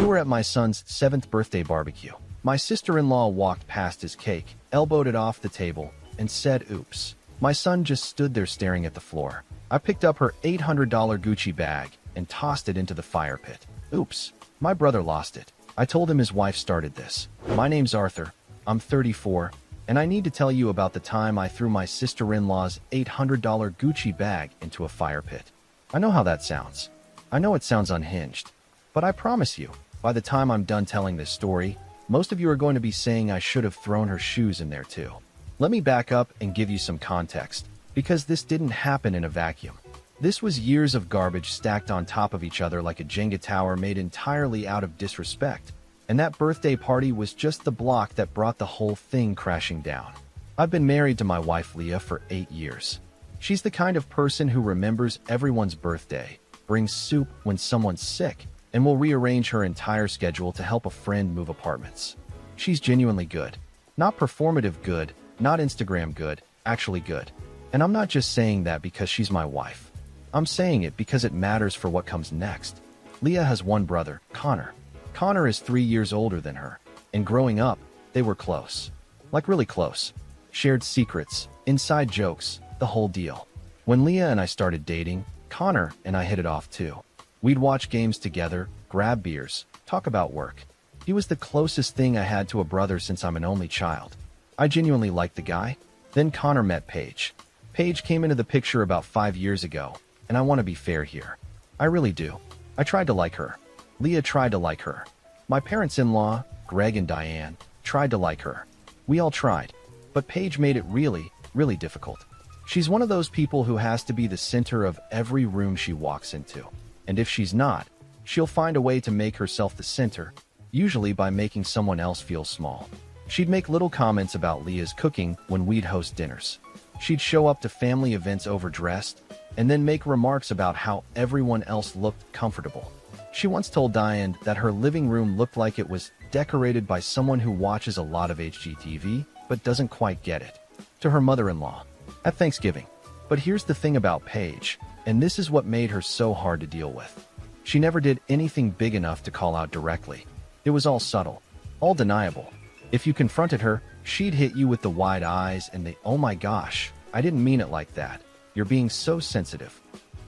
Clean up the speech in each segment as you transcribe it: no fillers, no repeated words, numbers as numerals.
were at my son's 7th birthday barbecue. My sister-in-law walked past his cake, elbowed it off the table, and said, "Oops." My son just stood there staring at the floor. I picked up her $800 Gucci bag and tossed it into the fire pit. Oops. My brother lost it. I told him his wife started this. My name's Arthur. I'm 34, and I need to tell you about the time I threw my sister-in-law's $800 Gucci bag into a fire pit. I know how that sounds. I know it sounds unhinged. But I promise you, by the time I'm done telling this story, most of you are going to be saying I should have thrown her shoes in there too. Let me back up and give you some context, because this didn't happen in a vacuum. This was years of garbage stacked on top of each other like a Jenga tower made entirely out of disrespect. And that birthday party was just the block that brought the whole thing crashing down. I've been married to my wife Leah for 8 years. She's the kind of person who remembers everyone's birthday, brings soup when someone's sick, and will rearrange her entire schedule to help a friend move apartments. She's genuinely good. Not performative good, not Instagram good, actually good. And I'm not just saying that because she's my wife. I'm saying it because it matters for what comes next. Leah has one brother, Connor. Connor is 3 years older than her, and growing up, they were close. Like really close. Shared secrets, inside jokes, the whole deal. When Leah and I started dating, Connor and I hit it off too. We'd watch games together, grab beers, talk about work. He was the closest thing I had to a brother since I'm an only child. I genuinely liked the guy. Then Connor met Paige. Paige came into the picture about 5 years ago, and I want to be fair here. I really do. I tried to like her. Leah tried to like her. My parents-in-law, Greg and Diane, tried to like her. We all tried. But Paige made it really, really difficult. She's one of those people who has to be the center of every room she walks into. And if she's not, she'll find a way to make herself the center, usually by making someone else feel small. She'd make little comments about Leah's cooking when we'd host dinners. She'd show up to family events overdressed, and then make remarks about how everyone else looked comfortable. She once told Diane that her living room looked like it was decorated by someone who watches a lot of HGTV, but doesn't quite get it. To her mother-in-law. At Thanksgiving. But here's the thing about Paige, and this is what made her so hard to deal with. She never did anything big enough to call out directly. It was all subtle, all deniable. If you confronted her, she'd hit you with the wide eyes and the, "Oh my gosh, I didn't mean it like that. You're being so sensitive."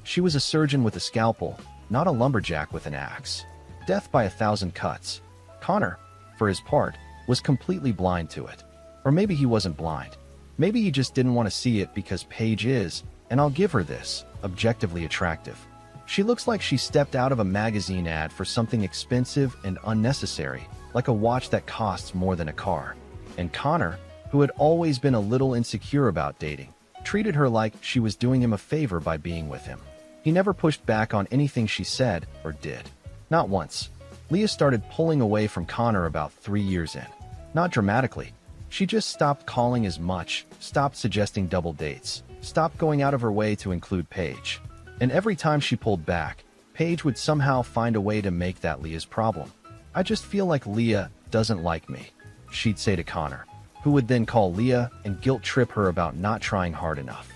She was a surgeon with a scalpel, not a lumberjack with an axe. Death by 1,000 cuts. Connor, for his part, was completely blind to it. Or maybe he wasn't blind. Maybe he just didn't want to see it because Paige is, and I'll give her this, objectively attractive. She looks like she stepped out of a magazine ad for something expensive and unnecessary, like a watch that costs more than a car. And Connor, who had always been a little insecure about dating, treated her like she was doing him a favor by being with him. He never pushed back on anything she said or did. Not once. Leah started pulling away from Connor about 3 years in. Not dramatically. She just stopped calling as much, stopped suggesting double dates, stopped going out of her way to include Paige. And every time she pulled back, Paige would somehow find a way to make that Leah's problem. "I just feel like Leah doesn't like me," she'd say to Connor, who would then call Leah and guilt-trip her about not trying hard enough.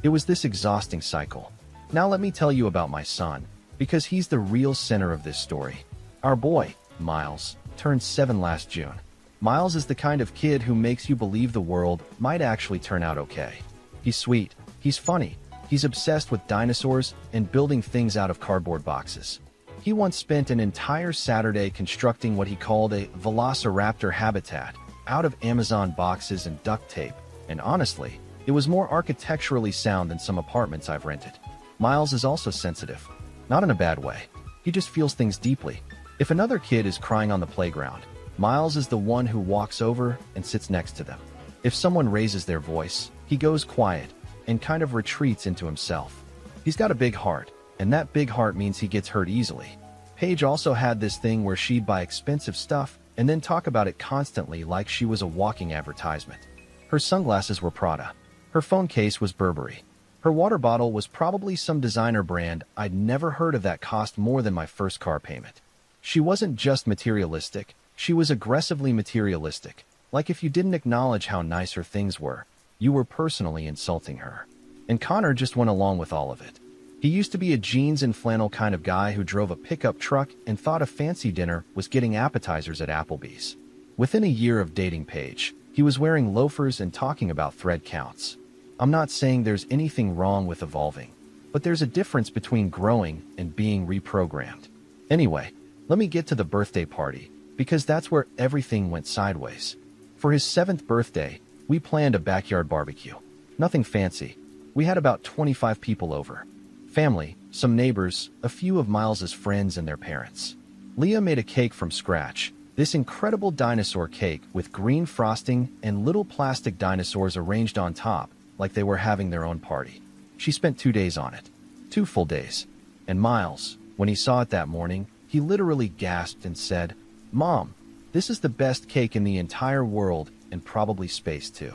It was this exhausting cycle. Now let me tell you about my son, because he's the real center of this story. Our boy, Miles, turned 7 last June. Miles is the kind of kid who makes you believe the world might actually turn out okay. He's sweet, he's funny, he's obsessed with dinosaurs and building things out of cardboard boxes. He once spent an entire Saturday constructing what he called a velociraptor habitat out of Amazon boxes and duct tape, and honestly, it was more architecturally sound than some apartments I've rented. Miles is also sensitive. Not in a bad way. He just feels things deeply. If another kid is crying on the playground, Miles is the one who walks over and sits next to them. If someone raises their voice, he goes quiet and kind of retreats into himself. He's got a big heart, and that big heart means he gets hurt easily. Paige also had this thing where she'd buy expensive stuff and then talk about it constantly like she was a walking advertisement. Her sunglasses were Prada. Her phone case was Burberry. Her water bottle was probably some designer brand I'd never heard of that cost more than my first car payment. She wasn't just materialistic, she was aggressively materialistic. Like if you didn't acknowledge how nice her things were, you were personally insulting her. And Connor just went along with all of it. He used to be a jeans and flannel kind of guy who drove a pickup truck and thought a fancy dinner was getting appetizers at Applebee's. Within a year of dating Paige, he was wearing loafers and talking about thread counts. I'm not saying there's anything wrong with evolving, but there's a difference between growing and being reprogrammed. Anyway, let me get to the birthday party, because that's where everything went sideways. For his 7th birthday, we planned a backyard barbecue. Nothing fancy. We had about 25 people over. Family, some neighbors, a few of Miles's friends and their parents. Leah made a cake from scratch. This incredible dinosaur cake with green frosting and little plastic dinosaurs arranged on top, like they were having their own party. She spent 2 days on it. 2 full days. And Miles, when he saw it that morning, he literally gasped and said, "Mom, this is the best cake in the entire world and probably space too."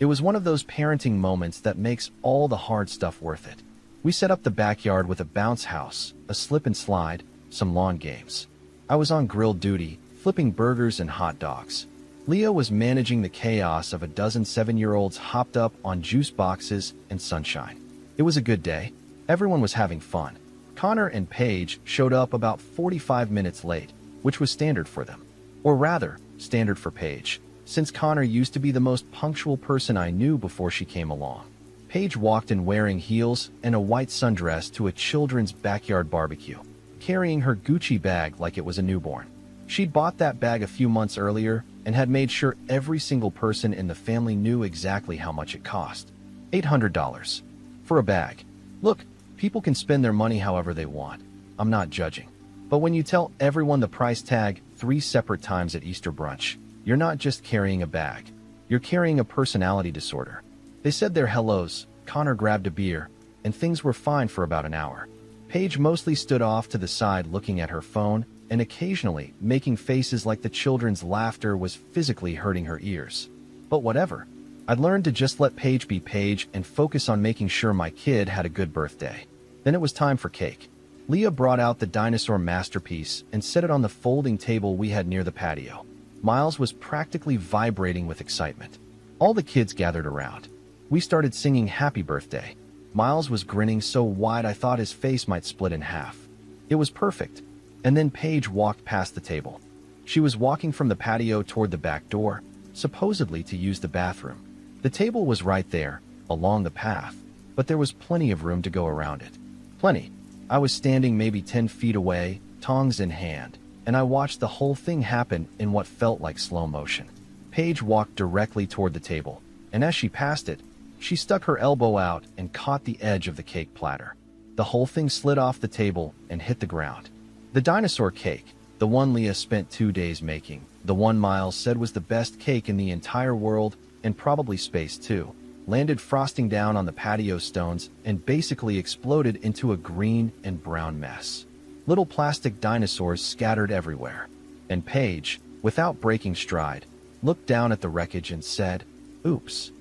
It was one of those parenting moments that makes all the hard stuff worth it. We set up the backyard with a bounce house, a slip and slide, some lawn games. I was on grill duty, flipping burgers and hot dogs. Leah was managing the chaos of a dozen 7-year-olds hopped up on juice boxes and sunshine. It was a good day. Everyone was having fun. Connor and Paige showed up about 45 minutes late, which was standard for them. Or rather, standard for Paige, since Connor used to be the most punctual person I knew before she came along. Paige walked in wearing heels and a white sundress to a children's backyard barbecue, carrying her Gucci bag like it was a newborn. She'd bought that bag a few months earlier and had made sure every single person in the family knew exactly how much it cost. $800. For a bag. Look, people can spend their money however they want. I'm not judging. But when you tell everyone the price tag 3 separate times at Easter brunch, you're not just carrying a bag. You're carrying a personality disorder. They said their hellos, Connor grabbed a beer, and things were fine for about an hour. Paige mostly stood off to the side looking at her phone and occasionally making faces like the children's laughter was physically hurting her ears. But whatever. I'd learned to just let Paige be Paige and focus on making sure my kid had a good birthday. Then it was time for cake. Leah brought out the dinosaur masterpiece and set it on the folding table we had near the patio. Miles was practically vibrating with excitement. All the kids gathered around. We started singing Happy Birthday. Miles was grinning so wide I thought his face might split in half. It was perfect. And then Paige walked past the table. She was walking from the patio toward the back door, supposedly to use the bathroom. The table was right there, along the path, but there was plenty of room to go around it. Plenty. I was standing maybe 10 feet away, tongs in hand, and I watched the whole thing happen in what felt like slow motion. Paige walked directly toward the table, and as she passed it, she stuck her elbow out and caught the edge of the cake platter. The whole thing slid off the table and hit the ground. The dinosaur cake, the one Leah spent 2 days making, the one Miles said was the best cake in the entire world and probably space too, landed frosting down on the patio stones and basically exploded into a green and brown mess. Little plastic dinosaurs scattered everywhere. And Paige, without breaking stride, looked down at the wreckage and said, "Oops."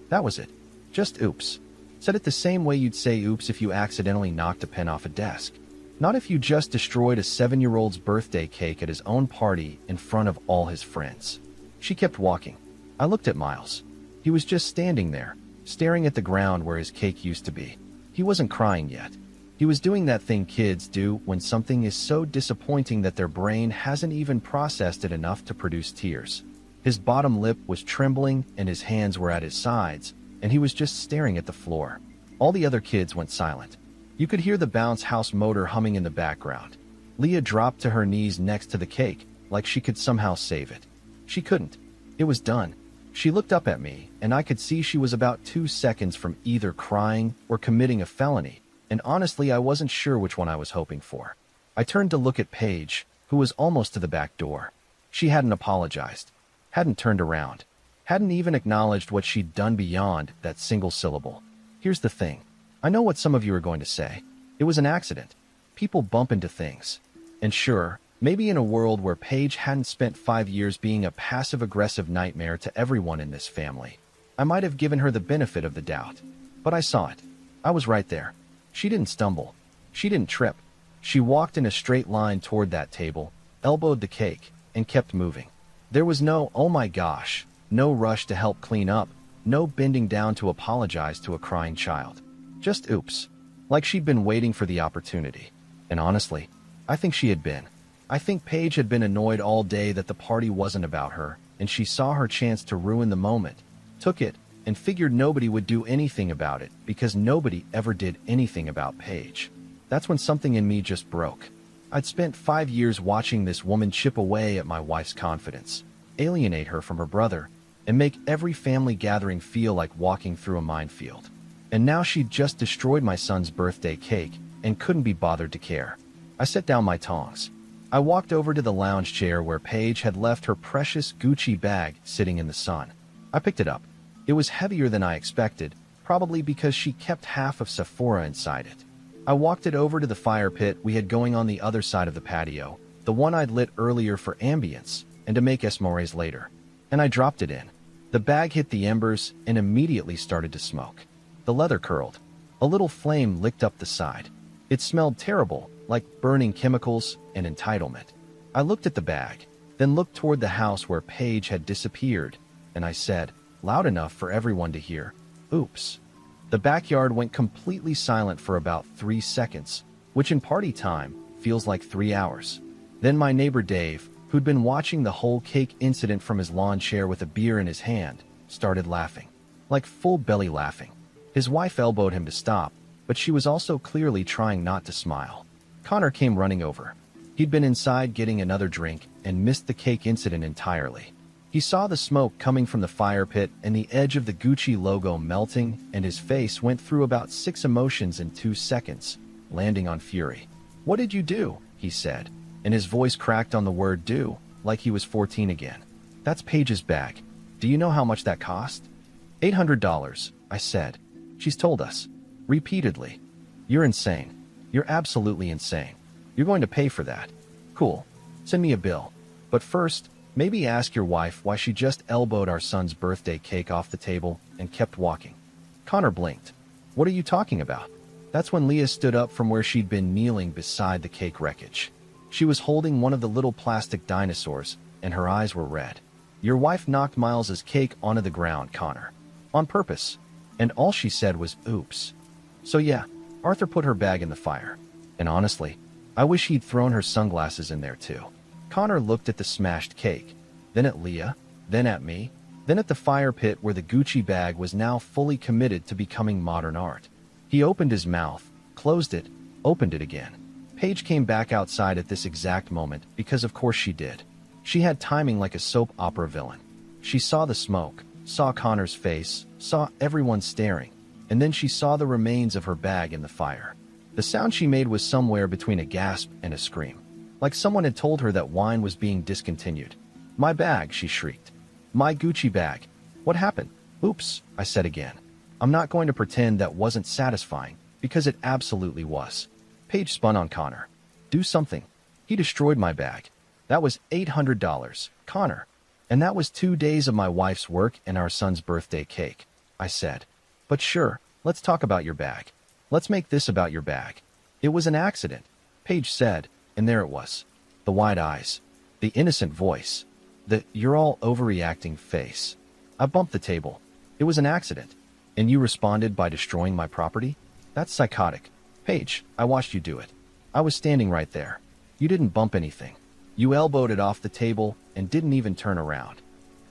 That was it. Just oops. Said it the same way you'd say oops if you accidentally knocked a pen off a desk. Not if you just destroyed a 7-year-old's birthday cake at his own party in front of all his friends. She kept walking. I looked at Miles. He was just standing there, staring at the ground where his cake used to be. He wasn't crying yet. He was doing that thing kids do when something is so disappointing that their brain hasn't even processed it enough to produce tears. His bottom lip was trembling and his hands were at his sides, and he was just staring at the floor. All the other kids went silent. You could hear the bounce house motor humming in the background. Leah dropped to her knees next to the cake, like she could somehow save it. She couldn't. It was done. She looked up at me, and I could see she was about 2 seconds from either crying or committing a felony, and honestly I wasn't sure which one I was hoping for. I turned to look at Paige, who was almost to the back door. She hadn't apologized, hadn't turned around, hadn't even acknowledged what she'd done beyond that single syllable. Here's the thing. I know what some of you are going to say. It was an accident. People bump into things. And sure, maybe in a world where Paige hadn't spent 5 years being a passive-aggressive nightmare to everyone in this family, I might have given her the benefit of the doubt. But I saw it. I was right there. She didn't stumble. She didn't trip. She walked in a straight line toward that table, elbowed the cake, and kept moving. There was no, "Oh my gosh," no rush to help clean up, no bending down to apologize to a crying child. Just oops. like she'd been waiting for the opportunity. And honestly, I think she had been. I think Paige had been annoyed all day that the party wasn't about her, and she saw her chance to ruin the moment, took it, and figured nobody would do anything about it because nobody ever did anything about Paige. That's when something in me just broke. I'd spent 5 years watching this woman chip away at my wife's confidence, alienate her from her brother, and make every family gathering feel like walking through a minefield. And now she'd just destroyed my son's birthday cake and couldn't be bothered to care. I set down my tongs. I walked over to the lounge chair where Paige had left her precious Gucci bag sitting in the sun. I picked it up. It was heavier than I expected, probably because she kept half of Sephora inside it. I walked it over to the fire pit we had going on the other side of the patio, the one I'd lit earlier for ambience and to make esmores later, and I dropped it in. The bag hit the embers and immediately started to smoke. The leather curled. A little flame licked up the side. It smelled terrible, like burning chemicals and entitlement. I looked at the bag, then looked toward the house where Paige had disappeared, and I said, loud enough for everyone to hear, "Oops." The backyard went completely silent for about 3 seconds, which in party time feels like 3 hours. Then my neighbor Dave, who'd been watching the whole cake incident from his lawn chair with a beer in his hand, started laughing. Like full belly laughing. His wife elbowed him to stop, but she was also clearly trying not to smile. Connor came running over. He'd been inside getting another drink and missed the cake incident entirely. He saw the smoke coming from the fire pit and the edge of the Gucci logo melting, and his face went through about 6 emotions in 2 seconds, landing on fury. "What did you do?" he said, and his voice cracked on the word do, like he was 14 again. "That's Paige's bag. Do you know how much that cost?" $800, I said. "She's told us." Repeatedly. "You're insane. You're absolutely insane. You're going to pay for that." "Cool. Send me a bill. But first, maybe ask your wife why she just elbowed our son's birthday cake off the table and kept walking." Connor blinked. "What are you talking about?" That's when Leah stood up from where she'd been kneeling beside the cake wreckage. She was holding one of the little plastic dinosaurs, and her eyes were red. "Your wife knocked Miles's cake onto the ground, Connor. On purpose. And all she said was, oops. So yeah, Arthur put her bag in the fire. And honestly, I wish he'd thrown her sunglasses in there too." Connor looked at the smashed cake, then at Leah, then at me, then at the fire pit where the Gucci bag was now fully committed to becoming modern art. He opened his mouth, closed it, opened it again. Paige came back outside at this exact moment because of course she did. She had timing like a soap opera villain. She saw the smoke, saw Connor's face, saw everyone staring, and then she saw the remains of her bag in the fire. The sound she made was somewhere between a gasp and a scream. Like someone had told her that wine was being discontinued. "My bag," she shrieked. "My Gucci bag. What happened?" "Oops," I said again. I'm not going to pretend that wasn't satisfying, because it absolutely was. Paige spun on Connor. "Do something. He destroyed my bag. That was $800, Connor. And that was 2 days of my wife's work and our son's birthday cake," I said. "But sure, let's talk about your bag. Let's make this about your bag." "It was an accident," Paige said, and there it was. The wide eyes. The innocent voice. The "you're all overreacting" face. I bumped the table. "It was an accident. And you responded by destroying my property? That's psychotic. Paige, I watched you do it. I was standing right there. You didn't bump anything. You elbowed it off the table and didn't even turn around."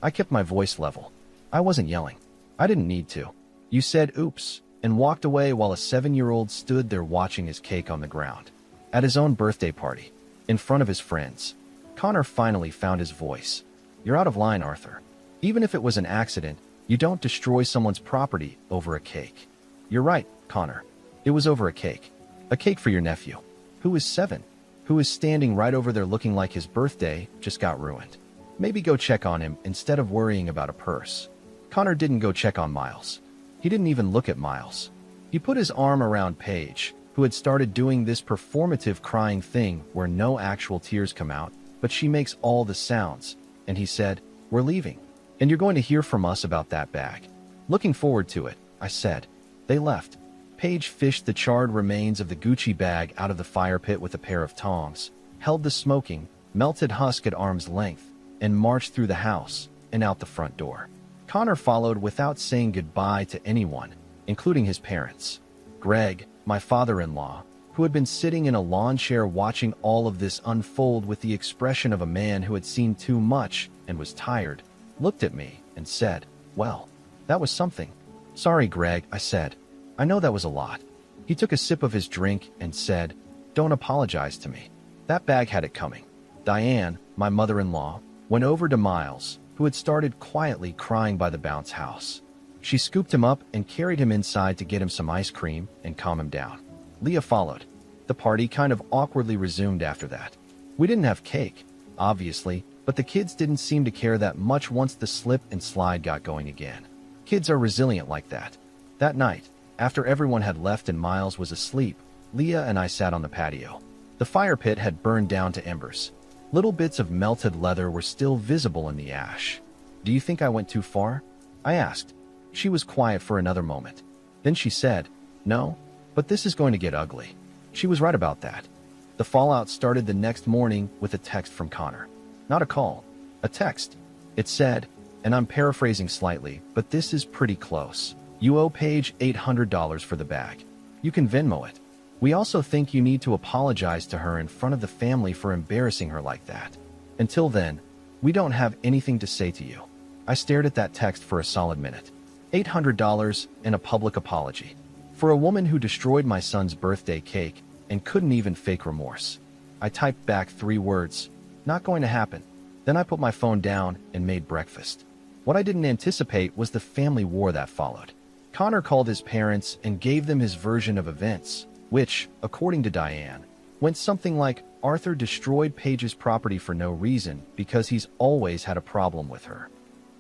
I kept my voice level. I wasn't yelling. I didn't need to. "You said oops," and walked away while a 7-year-old stood there watching his cake on the ground. At his own birthday party. In front of his friends. Connor finally found his voice. "You're out of line, Arthur. Even if it was an accident, you don't destroy someone's property over a cake." "You're right, Connor. It was over a cake. A cake for your nephew, who is 7, who is standing right over there looking like his birthday just got ruined. Maybe go check on him instead of worrying about a purse." Connor didn't go check on Miles. He didn't even look at Miles. He put his arm around Paige, who had started doing this performative crying thing where no actual tears come out, but she makes all the sounds, and he said, "We're leaving. And you're going to hear from us about that bag." "Looking forward to it," I said. They left. Paige fished the charred remains of the Gucci bag out of the fire pit with a pair of tongs, held the smoking, melted husk at arm's length, and marched through the house and out the front door. Connor followed without saying goodbye to anyone, including his parents. Greg, my father-in-law, who had been sitting in a lawn chair watching all of this unfold with the expression of a man who had seen too much and was tired, looked at me and said, "Well, that was something." "Sorry, Greg," I said. "I know that was a lot." He took a sip of his drink and said, "Don't apologize to me. That bag had it coming." Diane, my mother-in-law, went over to Miles, who had started quietly crying by the bounce house. She scooped him up and carried him inside to get him some ice cream and calm him down. Leah followed. The party kind of awkwardly resumed after that. We didn't have cake, obviously, but the kids didn't seem to care that much once the slip and slide got going again. Kids are resilient like that. That night, after everyone had left and Miles was asleep, Leah and I sat on the patio. The fire pit had burned down to embers. Little bits of melted leather were still visible in the ash. "Do you think I went too far?" I asked. She was quiet for another moment. Then she said, "No, but this is going to get ugly." She was right about that. The fallout started the next morning with a text from Connor. Not a call, a text. It said, and I'm paraphrasing slightly, but this is pretty close. "You owe Paige $800 for the bag. You can Venmo it. We also think you need to apologize to her in front of the family for embarrassing her like that. Until then, we don't have anything to say to you." I stared at that text for a solid minute. $800 and a public apology. For a woman who destroyed my son's birthday cake and couldn't even fake remorse. I typed back 3 words, "Not going to happen." Then I put my phone down and made breakfast. What I didn't anticipate was the family war that followed. Connor called his parents and gave them his version of events, which, according to Diane, went something like Arthur destroyed Paige's property for no reason because he's always had a problem with her.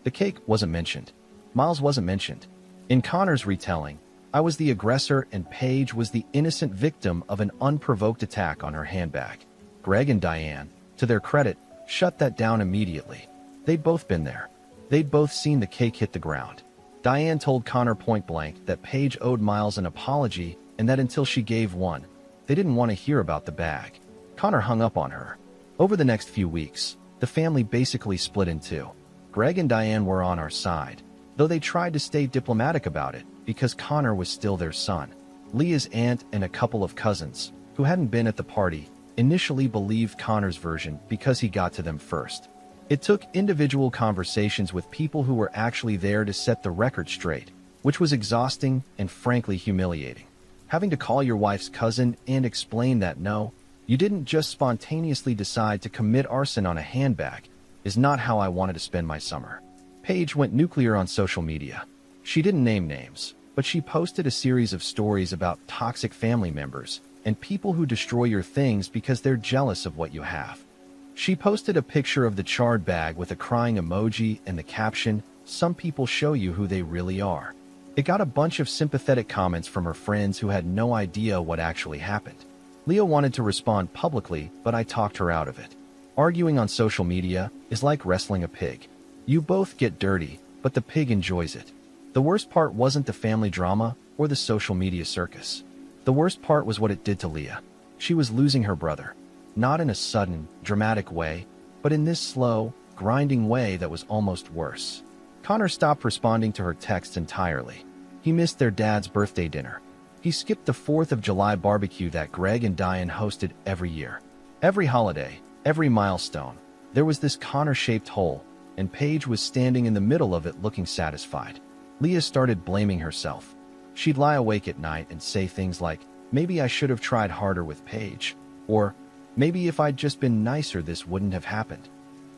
The cake wasn't mentioned. Miles wasn't mentioned. In Connor's retelling, I was the aggressor and Paige was the innocent victim of an unprovoked attack on her handbag. Greg and Diane, to their credit, shut that down immediately. They'd both been there. They'd both seen the cake hit the ground. Diane told Connor point blank that Paige owed Miles an apology and that until she gave one, they didn't want to hear about the bag. Connor hung up on her. Over the next few weeks, the family basically split in two. Greg and Diane were on our side, though they tried to stay diplomatic about it because Connor was still their son. Leah's aunt and a couple of cousins, who hadn't been at the party, initially believed Connor's version because he got to them first. It took individual conversations with people who were actually there to set the record straight, which was exhausting and frankly humiliating. Having to call your wife's cousin and explain that no, you didn't just spontaneously decide to commit arson on a handbag is not how I wanted to spend my summer. Paige went nuclear on social media. She didn't name names, but she posted a series of stories about toxic family members and people who destroy your things because they're jealous of what you have. She posted a picture of the charred bag with a crying emoji and the caption, "Some people show you who they really are." It got a bunch of sympathetic comments from her friends who had no idea what actually happened. Leah wanted to respond publicly, but I talked her out of it. Arguing on social media is like wrestling a pig. You both get dirty, but the pig enjoys it. The worst part wasn't the family drama or the social media circus. The worst part was what it did to Leah. She was losing her brother. Not in a sudden, dramatic way, but in this slow, grinding way that was almost worse. Connor stopped responding to her texts entirely. He missed their dad's birthday dinner. He skipped the 4th of July barbecue that Greg and Diane hosted every year. Every holiday, every milestone, there was this Connor-shaped hole, and Paige was standing in the middle of it looking satisfied. Leah started blaming herself. She'd lie awake at night and say things like, "Maybe I should have tried harder with Paige," or "Maybe if I'd just been nicer this wouldn't have happened."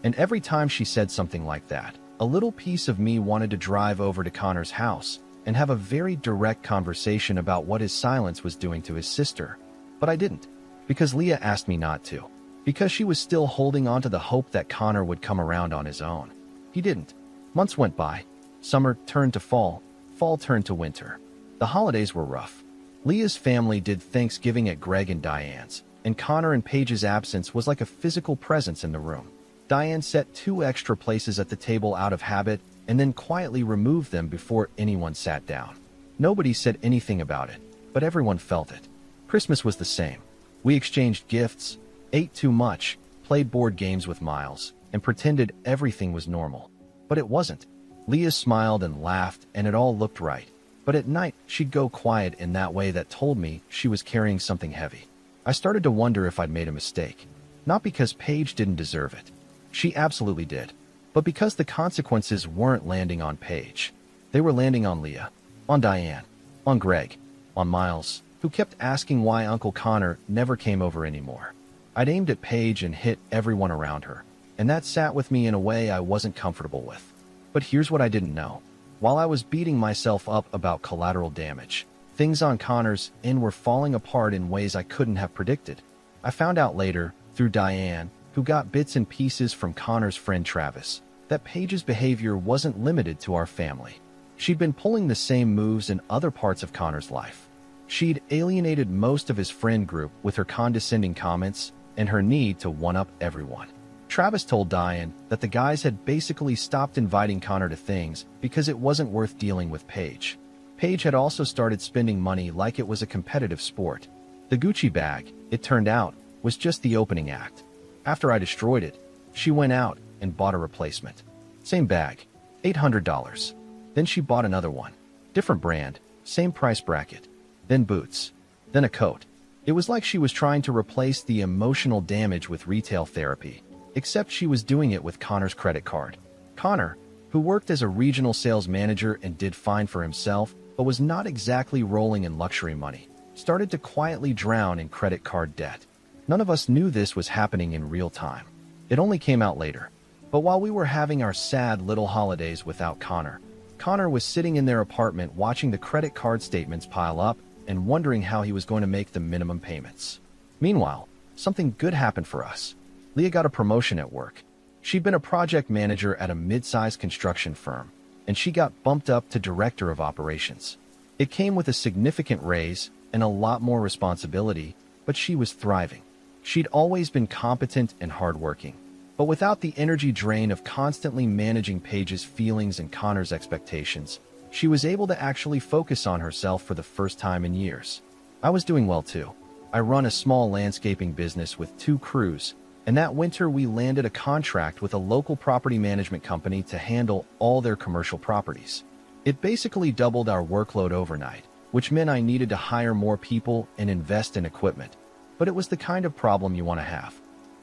And every time she said something like that, a little piece of me wanted to drive over to Connor's house and have a very direct conversation about what his silence was doing to his sister. But I didn't, because Leah asked me not to, because she was still holding on to the hope that Connor would come around on his own. He didn't. Months went by. Summer turned to fall. Fall turned to winter. The holidays were rough. Leah's family did Thanksgiving at Greg and Diane's, and Connor and Paige's absence was like a physical presence in the room. Diane set 2 extra places at the table out of habit and then quietly removed them before anyone sat down. Nobody said anything about it, but everyone felt it. Christmas was the same. We exchanged gifts, ate too much, played board games with Miles, and pretended everything was normal. But it wasn't. Leah smiled and laughed, and it all looked right. But at night, she'd go quiet in that way that told me she was carrying something heavy. I started to wonder if I'd made a mistake. Not because Paige didn't deserve it. She absolutely did. But because the consequences weren't landing on Paige. They were landing on Leah, on Diane, on Greg, on Miles, who kept asking why Uncle Connor never came over anymore. I'd aimed at Paige and hit everyone around her, and that sat with me in a way I wasn't comfortable with. But here's what I didn't know. While I was beating myself up about collateral damage, things on Connor's end were falling apart in ways I couldn't have predicted. I found out later, through Diane, who got bits and pieces from Connor's friend Travis, that Paige's behavior wasn't limited to our family. She'd been pulling the same moves in other parts of Connor's life. She'd alienated most of his friend group with her condescending comments and her need to one-up everyone. Travis told Diane that the guys had basically stopped inviting Connor to things because it wasn't worth dealing with Paige. Paige had also started spending money like it was a competitive sport. The Gucci bag, it turned out, was just the opening act. After I destroyed it, she went out and bought a replacement. Same bag, $800. Then she bought another one. Different brand, same price bracket. Then boots. Then a coat. It was like she was trying to replace the emotional damage with retail therapy, except she was doing it with Connor's credit card. Connor, who worked as a regional sales manager and did fine for himself, but was not exactly rolling in luxury money, started to quietly drown in credit card debt. None of us knew this was happening in real time. It only came out later. But while we were having our sad little holidays without Connor was sitting in their apartment watching the credit card statements pile up and wondering how he was going to make the minimum payments. Meanwhile, something good happened for us. Leah got a promotion at work. She'd been a project manager at a mid-sized construction firm, and she got bumped up to director of operations. It came with a significant raise and a lot more responsibility, but she was thriving. She'd always been competent and hardworking, but without the energy drain of constantly managing Paige's feelings and Connor's expectations, she was able to actually focus on herself for the first time in years. I was doing well too. I run a small landscaping business with 2 crews, and that winter we landed a contract with a local property management company to handle all their commercial properties. It basically doubled our workload overnight, which meant I needed to hire more people and invest in equipment. But it was the kind of problem you want to have.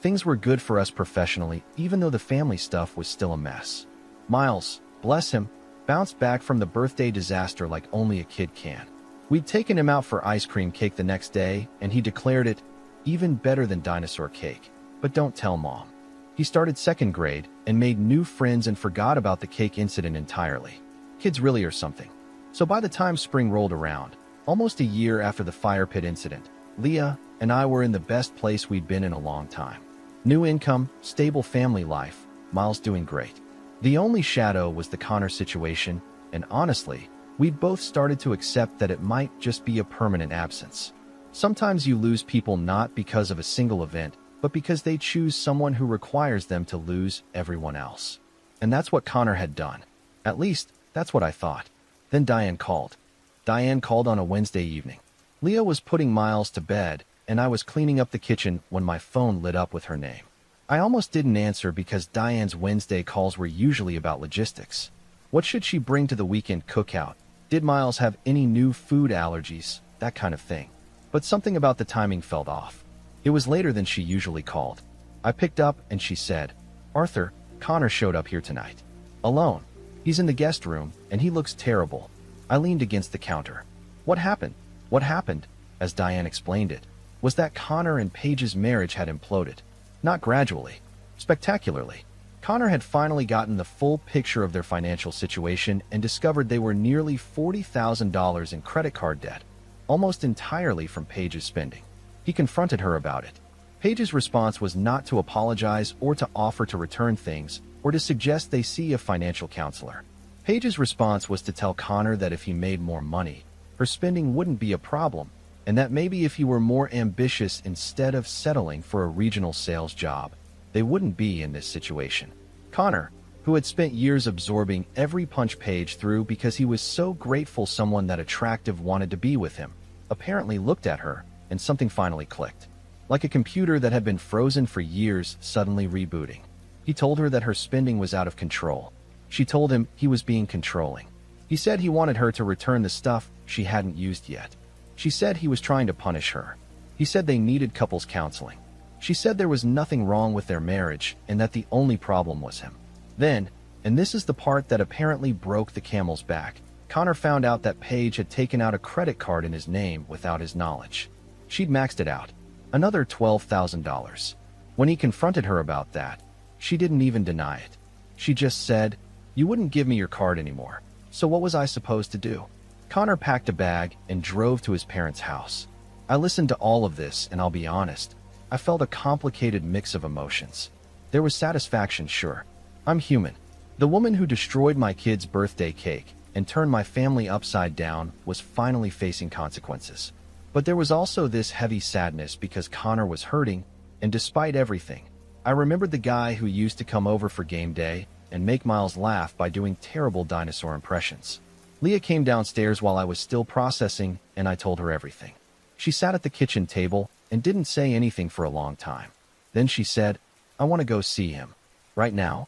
Things were good for us professionally, even though the family stuff was still a mess. Miles, bless him, bounced back from the birthday disaster like only a kid can. We'd taken him out for ice cream cake the next day, and he declared it even better than dinosaur cake. But don't tell Mom. He started 2nd grade and made new friends and forgot about the cake incident entirely. Kids really are something. So by the time spring rolled around, almost a year after the Firepit incident, Leah and I were in the best place we'd been in a long time. New income, stable family life, Miles doing great. The only shadow was the Connor situation, and honestly, we'd both started to accept that it might just be a permanent absence. Sometimes you lose people not because of a single event, but because they choose someone who requires them to lose everyone else. And that's what Connor had done. At least, that's what I thought. Then Diane called. Diane called on a Wednesday evening. Leah was putting Miles to bed, and I was cleaning up the kitchen when my phone lit up with her name. I almost didn't answer because Diane's Wednesday calls were usually about logistics. What should she bring to the weekend cookout? Did Miles have any new food allergies? That kind of thing. But something about the timing felt off. It was later than she usually called. I picked up and she said, "Arthur, Connor showed up here tonight. Alone. He's in the guest room and he looks terrible." I leaned against the counter. What happened? What happened, as Diane explained it, was that Connor and Paige's marriage had imploded. Not gradually. Spectacularly. Connor had finally gotten the full picture of their financial situation and discovered they were nearly $40,000 in credit card debt, almost entirely from Paige's spending. He confronted her about it. Paige's response was not to apologize or to offer to return things or to suggest they see a financial counselor. Paige's response was to tell Connor that if he made more money, her spending wouldn't be a problem, and that maybe if he were more ambitious instead of settling for a regional sales job, they wouldn't be in this situation. Connor, who had spent years absorbing every punch Paige threw because he was so grateful someone that attractive wanted to be with him, apparently looked at her, and something finally clicked. Like a computer that had been frozen for years suddenly rebooting. He told her that her spending was out of control. She told him he was being controlling. He He said he wanted her to return the stuff she hadn't used yet. She said he was trying to punish her. He said they needed couples counseling. She said there was nothing wrong with their marriage and that the only problem was him. Then, and this is the part that apparently broke the camel's back, Connor found out that Paige had taken out a credit card in his name without his knowledge. She'd maxed it out. Another $12,000. When he confronted her about that, she didn't even deny it. She just said, "You wouldn't give me your card anymore. So what was I supposed to do?" Connor packed a bag and drove to his parents' house. I listened to all of this, and I'll be honest, I felt a complicated mix of emotions. There was satisfaction, sure. I'm human. The woman who destroyed my kid's birthday cake and turned my family upside down was finally facing consequences. But there was also this heavy sadness because Connor was hurting, and despite everything, I remembered the guy who used to come over for game day and make Miles laugh by doing terrible dinosaur impressions. Leah came downstairs while I was still processing, and I told her everything. She sat at the kitchen table and didn't say anything for a long time. Then she said, "I want to go see him." "Right now?"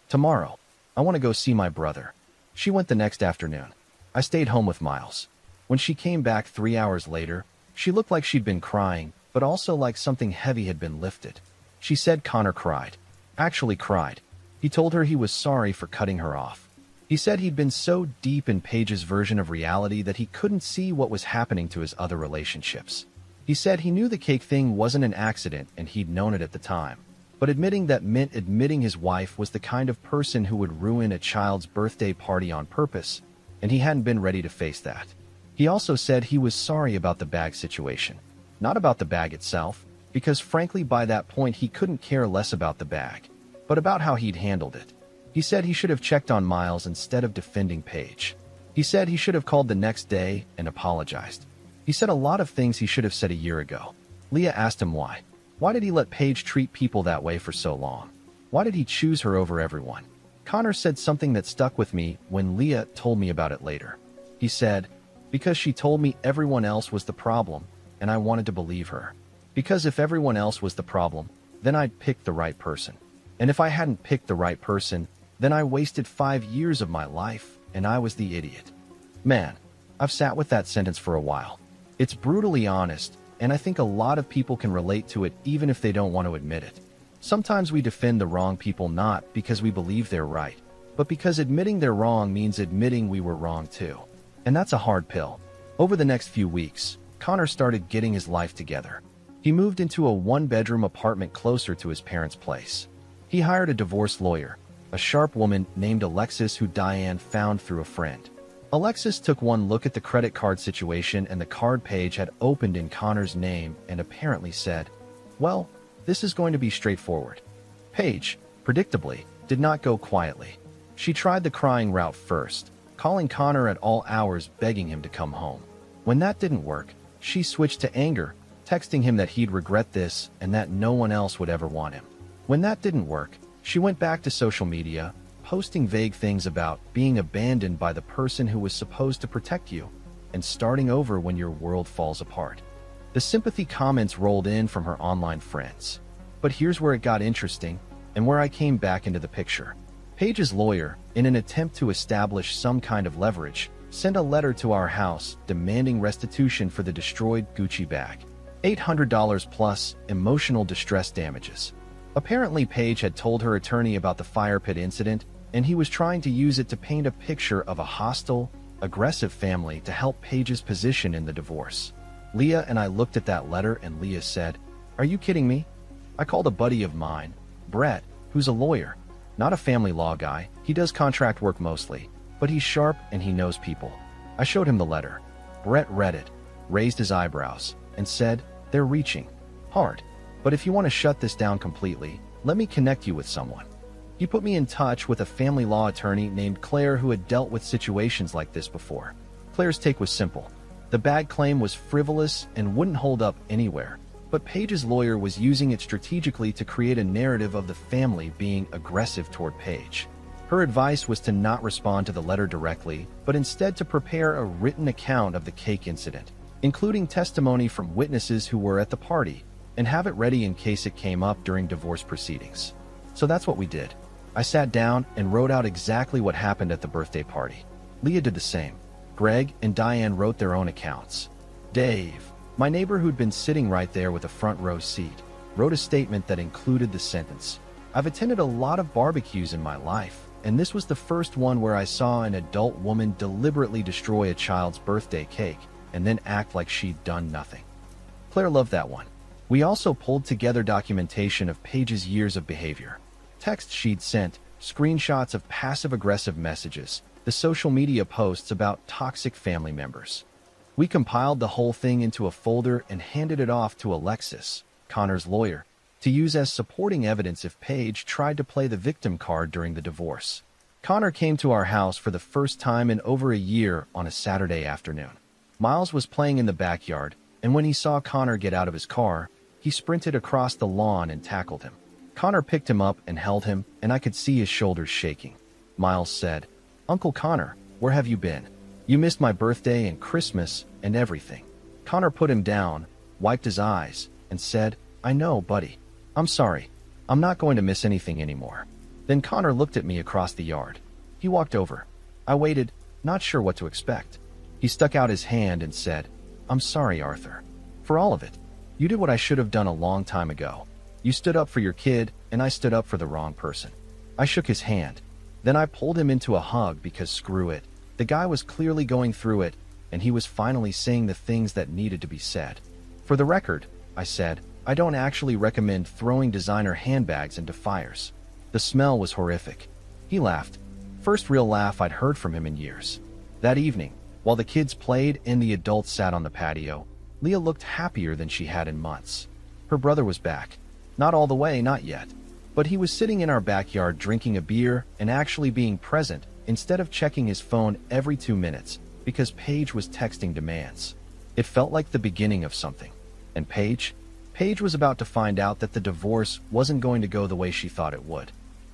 "Tomorrow. I want to go see my brother." She went the next afternoon. I stayed home with Miles. When she came back 3 hours later, she looked like she'd been crying, but also like something heavy had been lifted. She said Connor cried. Actually cried. He told her he was sorry for cutting her off. He said he'd been so deep in Paige's version of reality that he couldn't see what was happening to his other relationships. He said he knew the cake thing wasn't an accident and he'd known it at the time. But admitting that meant admitting his wife was the kind of person who would ruin a child's birthday party on purpose, and he hadn't been ready to face that. He also said he was sorry about the bag situation. Not about the bag itself, because frankly by that point he couldn't care less about the bag, but about how he'd handled it. He said he should have checked on Miles instead of defending Paige. He said he should have called the next day and apologized. He said a lot of things he should have said a year ago. Leah asked him why. Why did he let Paige treat people that way for so long? Why did he choose her over everyone? Connor said something that stuck with me when Leah told me about it later. He said, "Because she told me everyone else was the problem, and I wanted to believe her. Because if everyone else was the problem, then I'd pick the right person. And if I hadn't picked the right person, then I wasted 5 years of my life, and I was the idiot." Man, I've sat with that sentence for a while. It's brutally honest, and I think a lot of people can relate to it even if they don't want to admit it. Sometimes we defend the wrong people not because we believe they're right, but because admitting they're wrong means admitting we were wrong too. And that's a hard pill. Over the next few weeks, Connor started getting his life together. He moved into a one-bedroom apartment closer to his parents' place. He hired a divorce lawyer, a sharp woman named Alexis who Diane found through a friend. Alexis took one look at the credit card situation and the card Paige had opened in Connor's name and apparently said, "Well, this is going to be straightforward." Paige, predictably, did not go quietly. She tried the crying route first, calling Connor at all hours begging him to come home. When that didn't work, she switched to anger, texting him that he'd regret this and that no one else would ever want him. When that didn't work, she went back to social media, posting vague things about being abandoned by the person who was supposed to protect you and starting over when your world falls apart. The sympathy comments rolled in from her online friends. But here's where it got interesting and where I came back into the picture. Paige's lawyer, in an attempt to establish some kind of leverage, sent a letter to our house demanding restitution for the destroyed Gucci bag. $800 plus emotional distress damages. Apparently, Paige had told her attorney about the Firepit incident, and he was trying to use it to paint a picture of a hostile, aggressive family to help Paige's position in the divorce. Leah and I looked at that letter and Leah said, "Are you kidding me?" I called a buddy of mine, Brett, who's a lawyer. Not a family law guy, he does contract work mostly, but he's sharp and he knows people. I showed him the letter. Brett read it, raised his eyebrows, and said, "They're reaching hard. But if you want to shut this down completely, let me connect you with someone." He put me in touch with a family law attorney named Claire who had dealt with situations like this before. Claire's take was simple. The bag claim was frivolous and wouldn't hold up anywhere, but Paige's lawyer was using it strategically to create a narrative of the family being aggressive toward Paige. Her advice was to not respond to the letter directly, but instead to prepare a written account of the cake incident, including testimony from witnesses who were at the party, and have it ready in case it came up during divorce proceedings. So that's what we did. I sat down and wrote out exactly what happened at the birthday party. Leah did the same. Greg and Diane wrote their own accounts. Dave, my neighbor who'd been sitting right there with a front row seat, wrote a statement that included the sentence, "I've attended a lot of barbecues in my life, and this was the first one where I saw an adult woman deliberately destroy a child's birthday cake and then act like she'd done nothing." Claire loved that one. We also pulled together documentation of Paige's years of behavior. Texts she'd sent, screenshots of passive-aggressive messages, the social media posts about toxic family members. We compiled the whole thing into a folder and handed it off to Alexis, Connor's lawyer, to use as supporting evidence if Paige tried to play the victim card during the divorce. Connor came to our house for the first time in over a year on a Saturday afternoon. Miles was playing in the backyard, and when he saw Connor get out of his car, he sprinted across the lawn and tackled him. Connor picked him up and held him, and I could see his shoulders shaking. Miles said, "Uncle Connor, where have you been? You missed my birthday and Christmas and everything." Connor put him down, wiped his eyes, and said, "I know, buddy. I'm sorry. I'm not going to miss anything anymore." Then Connor looked at me across the yard. He walked over. I waited, not sure what to expect. He stuck out his hand and said, "I'm sorry, Arthur. For all of it. You did what I should have done a long time ago. You stood up for your kid, and I stood up for the wrong person." I shook his hand. Then I pulled him into a hug because screw it. The guy was clearly going through it, and he was finally saying the things that needed to be said. "For the record," I said, "I don't actually recommend throwing designer handbags into fires." The smell was horrific. He laughed. First real laugh I'd heard from him in years. That evening, while the kids played and the adults sat on the patio, Leah looked happier than she had in months. Her brother was back. Not all the way, not yet. But he was sitting in our backyard drinking a beer and actually being present instead of checking his phone every 2 minutes because Paige was texting demands. It felt like the beginning of something. And Paige was about to find out that the divorce wasn't going to go the way she thought it would.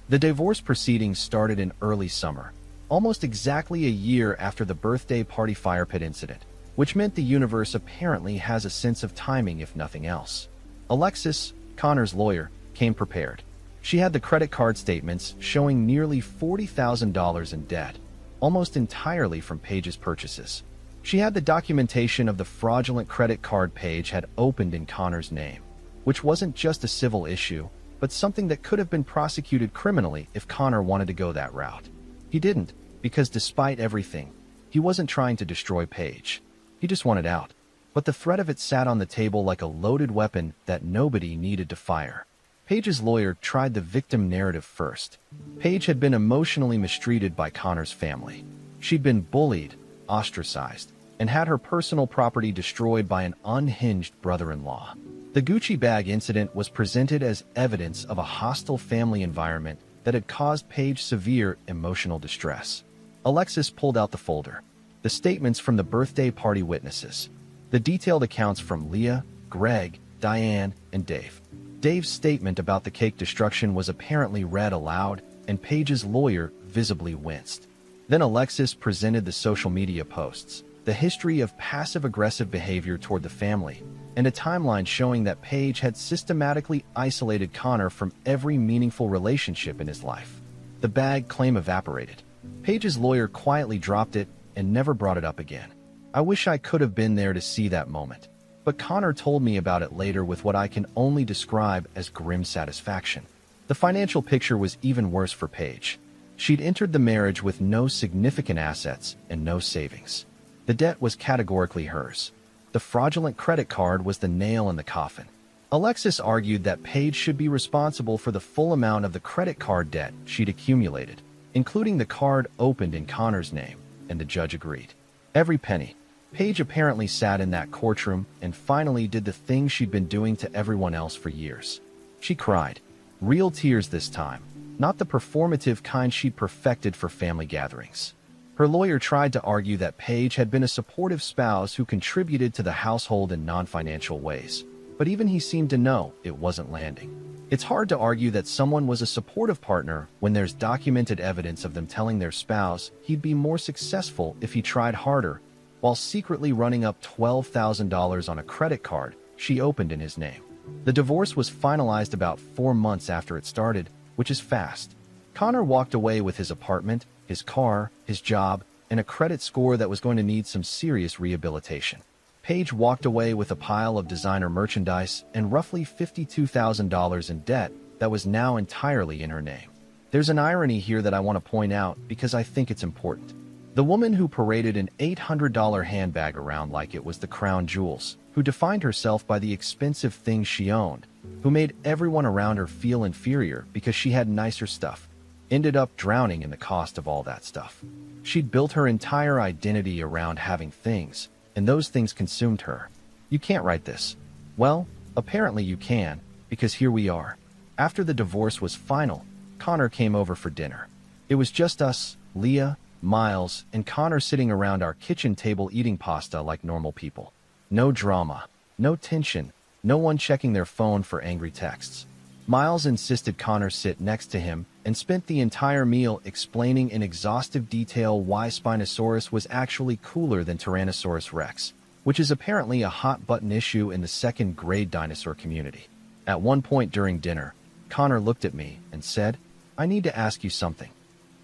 The divorce proceedings started in early summer, almost exactly a year after the birthday party Firepit incident, which meant the universe apparently has a sense of timing if nothing else. Alexis, Connor's lawyer, came prepared. She had the credit card statements showing nearly $40,000 in debt, almost entirely from Paige's purchases. She had the documentation of the fraudulent credit card Paige had opened in Connor's name, which wasn't just a civil issue, but something that could have been prosecuted criminally if Connor wanted to go that route. He didn't, because despite everything, he wasn't trying to destroy Paige. He just wanted out. But the threat of it sat on the table like a loaded weapon that nobody needed to fire. Paige's lawyer tried the victim narrative first. Paige had been emotionally mistreated by Connor's family. She'd been bullied, ostracized, and had her personal property destroyed by an unhinged brother-in-law. The Gucci bag incident was presented as evidence of a hostile family environment that had caused Paige severe emotional distress. Alexis pulled out the folder, the statements from the birthday party witnesses, the detailed accounts from Leah, Greg, Diane, and Dave. Dave's statement about the cake destruction was apparently read aloud, and Paige's lawyer visibly winced. Then Alexis presented the social media posts, the history of passive-aggressive behavior toward the family, and a timeline showing that Paige had systematically isolated Connor from every meaningful relationship in his life. The bag claim evaporated. Paige's lawyer quietly dropped it and never brought it up again. I wish I could have been there to see that moment, but Connor told me about it later with what I can only describe as grim satisfaction. The financial picture was even worse for Paige. She'd entered the marriage with no significant assets and no savings. The debt was categorically hers. The fraudulent credit card was the nail in the coffin. Alexis argued that Paige should be responsible for the full amount of the credit card debt she'd accumulated, including the card opened in Connor's name, and the judge agreed. Every penny. Paige apparently sat in that courtroom and finally did the thing she'd been doing to everyone else for years. She cried. Real tears this time, not the performative kind she'd perfected for family gatherings. Her lawyer tried to argue that Paige had been a supportive spouse who contributed to the household in non-financial ways, but even he seemed to know it wasn't landing. It's hard to argue that someone was a supportive partner when there's documented evidence of them telling their spouse he'd be more successful if he tried harder, while secretly running up $12,000 on a credit card she opened in his name. The divorce was finalized about 4 months after it started, which is fast. Connor walked away with his apartment, his car, his job, and a credit score that was going to need some serious rehabilitation. Paige walked away with a pile of designer merchandise and roughly $52,000 in debt that was now entirely in her name. There's an irony here that I want to point out because I think it's important. The woman who paraded an $800 handbag around like it was the crown jewels, who defined herself by the expensive things she owned, who made everyone around her feel inferior because she had nicer stuff, ended up drowning in the cost of all that stuff. She'd built her entire identity around having things, and those things consumed her. You can't write this. Well, apparently you can, because here we are. After the divorce was final, Connor came over for dinner. It was just us, Leah, Miles, and Connor sitting around our kitchen table eating pasta like normal people. No drama, no tension, no one checking their phone for angry texts. Miles insisted Connor sit next to him and spent the entire meal explaining in exhaustive detail why Spinosaurus was actually cooler than Tyrannosaurus rex, which is apparently a hot-button issue in the second-grade dinosaur community. At one point during dinner, Connor looked at me and said, "I need to ask you something."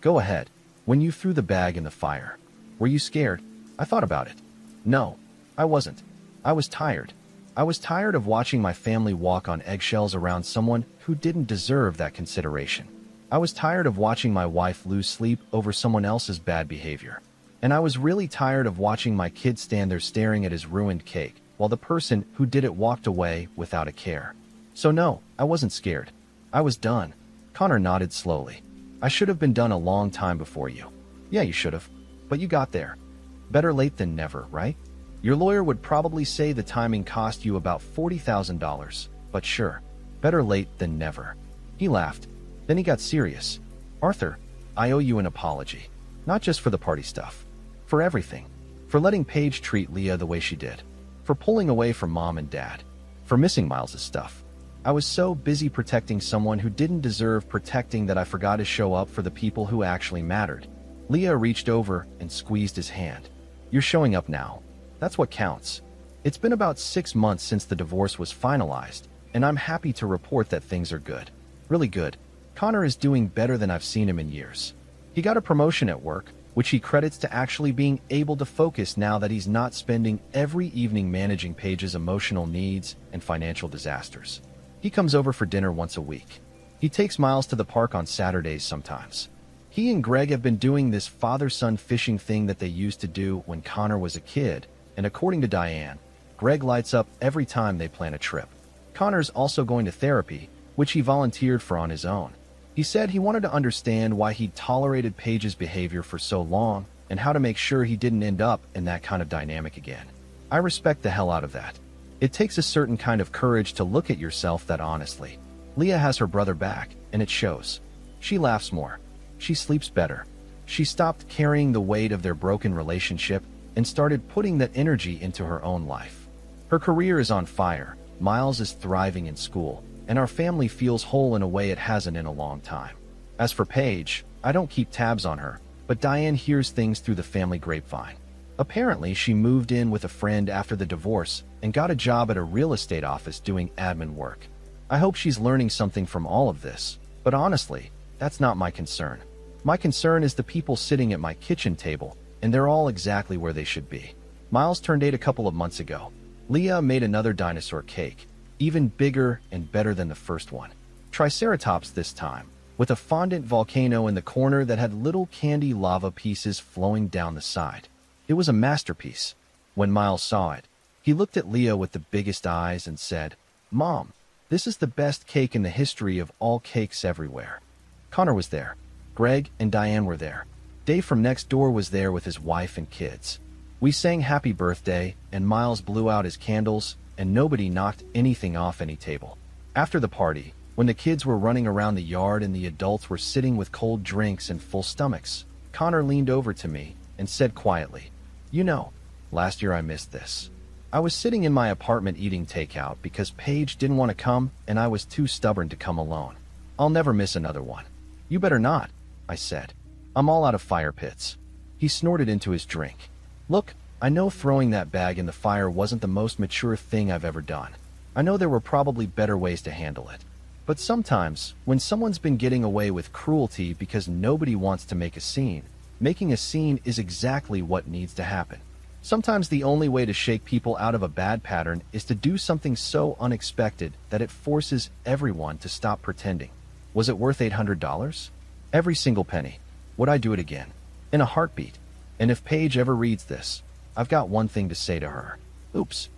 "Go ahead." "When you threw the bag in the fire, were you scared?" I thought about it. No, I wasn't. I was tired. I was tired of watching my family walk on eggshells around someone who didn't deserve that consideration. I was tired of watching my wife lose sleep over someone else's bad behavior. And I was really tired of watching my kid stand there staring at his ruined cake while the person who did it walked away without a care. So no, I wasn't scared. I was done. Connor nodded slowly. "I should have been done a long time before you." "Yeah, you should have. But you got there. Better late than never, right? Your lawyer would probably say the timing cost you about $40,000, but sure, better late than never." He laughed. Then he got serious. "Arthur, I owe you an apology. Not just for the party stuff. For everything. For letting Paige treat Leah the way she did. For pulling away from Mom and Dad. For missing Miles' stuff. I was so busy protecting someone who didn't deserve protecting that I forgot to show up for the people who actually mattered." Leah reached over and squeezed his hand. "You're showing up now. That's what counts. It's been about 6 months since the divorce was finalized, and I'm happy to report that things are good. Really good. Connor is doing better than I've seen him in years. He got a promotion at work, which he credits to actually being able to focus now that he's not spending every evening managing Paige's emotional needs and financial disasters. He comes over for dinner once a week. He takes Miles to the park on Saturdays sometimes. He and Greg have been doing this father-son fishing thing that they used to do when Connor was a kid, and according to Diane, Greg lights up every time they plan a trip. Connor's also going to therapy, which he volunteered for on his own. He said he wanted to understand why he'd tolerated Paige's behavior for so long and how to make sure he didn't end up in that kind of dynamic again. I respect the hell out of that. It takes a certain kind of courage to look at yourself that honestly. Leah has her brother back, and it shows. She laughs more. She sleeps better. She stopped carrying the weight of their broken relationship and started putting that energy into her own life. Her career is on fire, Miles is thriving in school, and our family feels whole in a way it hasn't in a long time. As for Paige, I don't keep tabs on her, but Diane hears things through the family grapevine. Apparently, she moved in with a friend after the divorce and got a job at a real estate office doing admin work. I hope she's learning something from all of this, but honestly, that's not my concern. My concern is the people sitting at my kitchen table, and they're all exactly where they should be. Miles turned 8 a couple of months ago. Leah made another dinosaur cake, even bigger and better than the first one. Triceratops this time, with a fondant volcano in the corner that had little candy lava pieces flowing down the side. It was a masterpiece. When Miles saw it, he looked at Leah with the biggest eyes and said, "Mom, this is the best cake in the history of all cakes everywhere." Connor was there. Greg and Diane were there. Dave from next door was there with his wife and kids. We sang happy birthday, and Miles blew out his candles, and nobody knocked anything off any table. After the party, when the kids were running around the yard and the adults were sitting with cold drinks and full stomachs, Connor leaned over to me and said quietly, "You know, last year I missed this. I was sitting in my apartment eating takeout because Paige didn't want to come and I was too stubborn to come alone. I'll never miss another one." "You better not," I said. "I'm all out of fire pits." He snorted into his drink. "Look, I know throwing that bag in the fire wasn't the most mature thing I've ever done. I know there were probably better ways to handle it. But sometimes, when someone's been getting away with cruelty because nobody wants to make a scene, Making a scene is exactly what needs to happen. Sometimes the only way to shake people out of a bad pattern is to do something so unexpected that it forces everyone to stop pretending. Was it worth $800? Every single penny. Would I do it again? In a heartbeat. And if Paige ever reads this, I've got one thing to say to her. Oops.